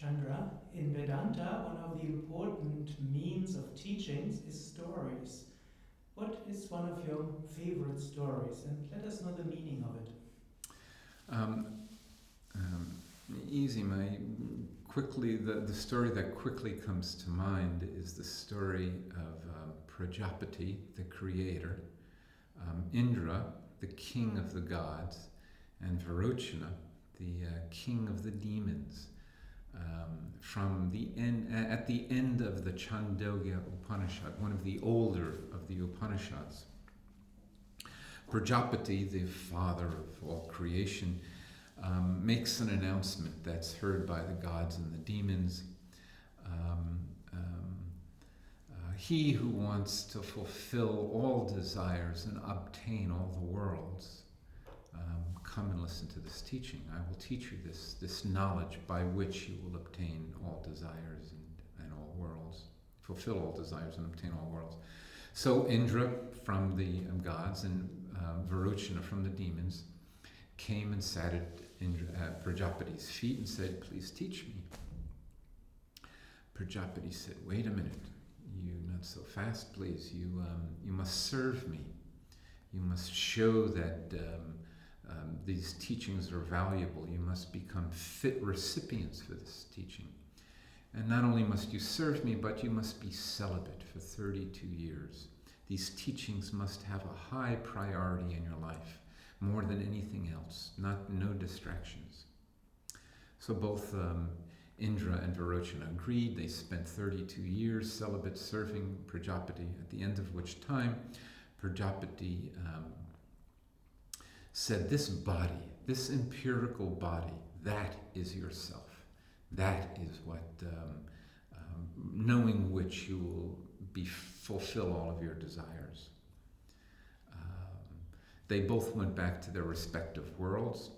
Chandra, in Vedanta, one of the important means of teachings is stories. What is one of your favorite stories? And let us know the meaning of it. Easy. The story that quickly comes to mind is the story of Prajapati, the creator, Indra, the king of the gods, and Virochana, the king of the demons. At the end of the Chandogya Upanishad, one of the older of the Upanishads, Prajapati, the father of all creation, makes an announcement that's heard by the gods and the demons. He who wants to fulfill all desires and obtain all the worlds, come and listen to this teaching. I will teach you this knowledge by which you will obtain all desires and all worlds, fulfill all desires and obtain all worlds. So Indra from the gods and Virochana from the demons came and sat at Prajapati's feet and said, "Please teach me." Prajapati said, "Wait a minute, you not so fast, please. You must serve me. You must show that these teachings are valuable. You must become fit recipients for this teaching. And not only must you serve me, but you must be celibate for 32 years. These teachings must have a high priority in your life, more than anything else, no distractions." So both Indra and Virochana agreed. They spent 32 years celibate serving Prajapati, at the end of which time Prajapati said, "This body, this empirical body, that is yourself. That is what, knowing which you will fulfill all of your desires." They both went back to their respective worlds.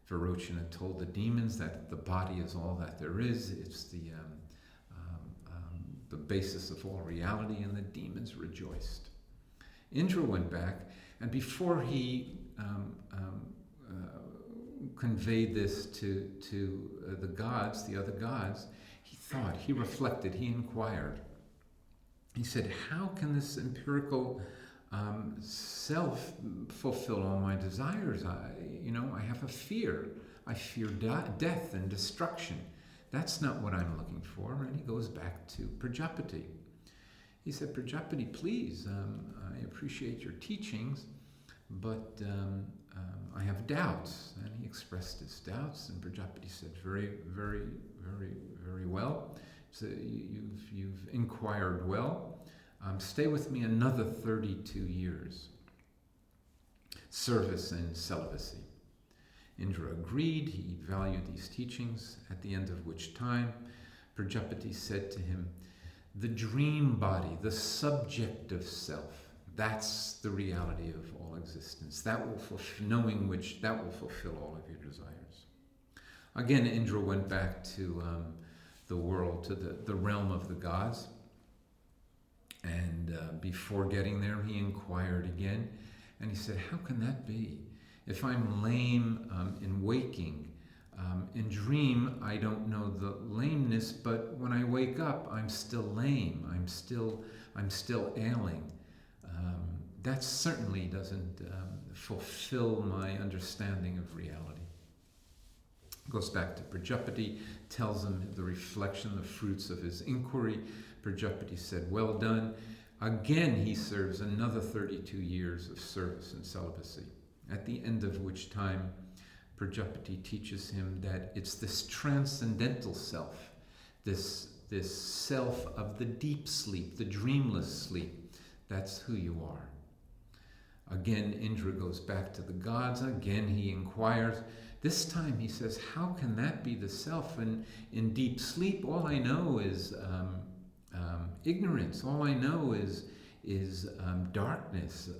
Virochana told the demons that the body is all that there is. It's the basis of all reality, and the demons rejoiced. Indra went back, and before he conveyed this to the gods, the other gods, he reflected, he inquired. He said, "How can this empirical self fulfill all my desires? I have a fear. I fear death and destruction. That's not what I'm looking for." And he goes back to Prajapati. He said, "Prajapati, please, I appreciate your teachings, but I have doubts." And he expressed his doubts, and Prajapati said, "Very, very, very, very well. So you've inquired well. Stay with me another 32 years. Service and celibacy." Indra agreed. He valued these teachings, at the end of which time Prajapati said to him, "The dream body, the subjective self, that's the reality of all existence. That will knowing which, that will fulfill all of your desires." Again, Indra went back to the world, to the realm of the gods. And before getting there, he inquired again. And he said, "How can that be? If I'm lame in waking, in dream, I don't know the lameness, but when I wake up, I'm still lame. I'm still ailing. That certainly doesn't fulfill my understanding of reality." Goes back to Prajapati, tells him the reflection, the fruits of his inquiry. Prajapati said, "Well done." Again, he serves another 32 years of service and celibacy, at the end of which time Prajapati teaches him that it's this transcendental self, this self of the deep sleep, the dreamless sleep, that's who you are. Again, Indra goes back to the gods. Again, he inquires. This time he says, "How can that be the self? And in deep sleep, all I know is ignorance. All I know is darkness.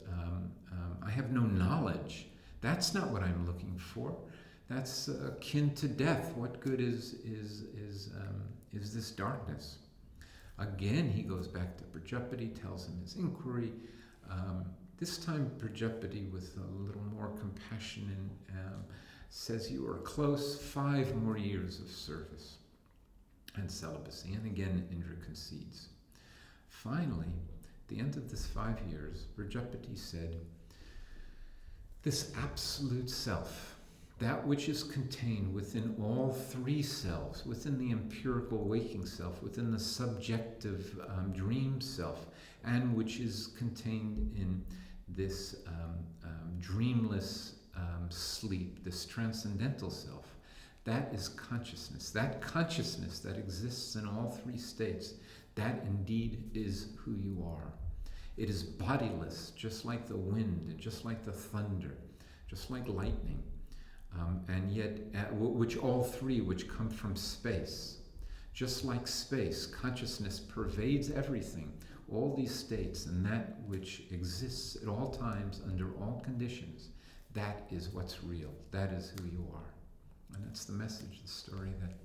I have no knowledge. That's not what I'm looking for. That's akin to death. What good is this darkness?" Again, he goes back to Prajapati, tells him his inquiry. This time, Prajapati, with a little more compassion, says, "You are close. 5 more years of service." and celibacy. And again, Indra concedes. Finally, at the end of this 5 years, Prajapati said, this absolute self, that which is contained within all three selves, within the empirical waking self, within the subjective dream self, and which is contained in this dreamless sleep, this transcendental self, that is consciousness. That consciousness that exists in all three states, that indeed is who you are. It is bodiless, just like the wind, and just like the thunder, just like lightning. And yet, which all three, which come from space. Just like space, consciousness pervades everything, all these states, and that which exists at all times, under all conditions, that is what's real. That is who you are. And that's the message, the story that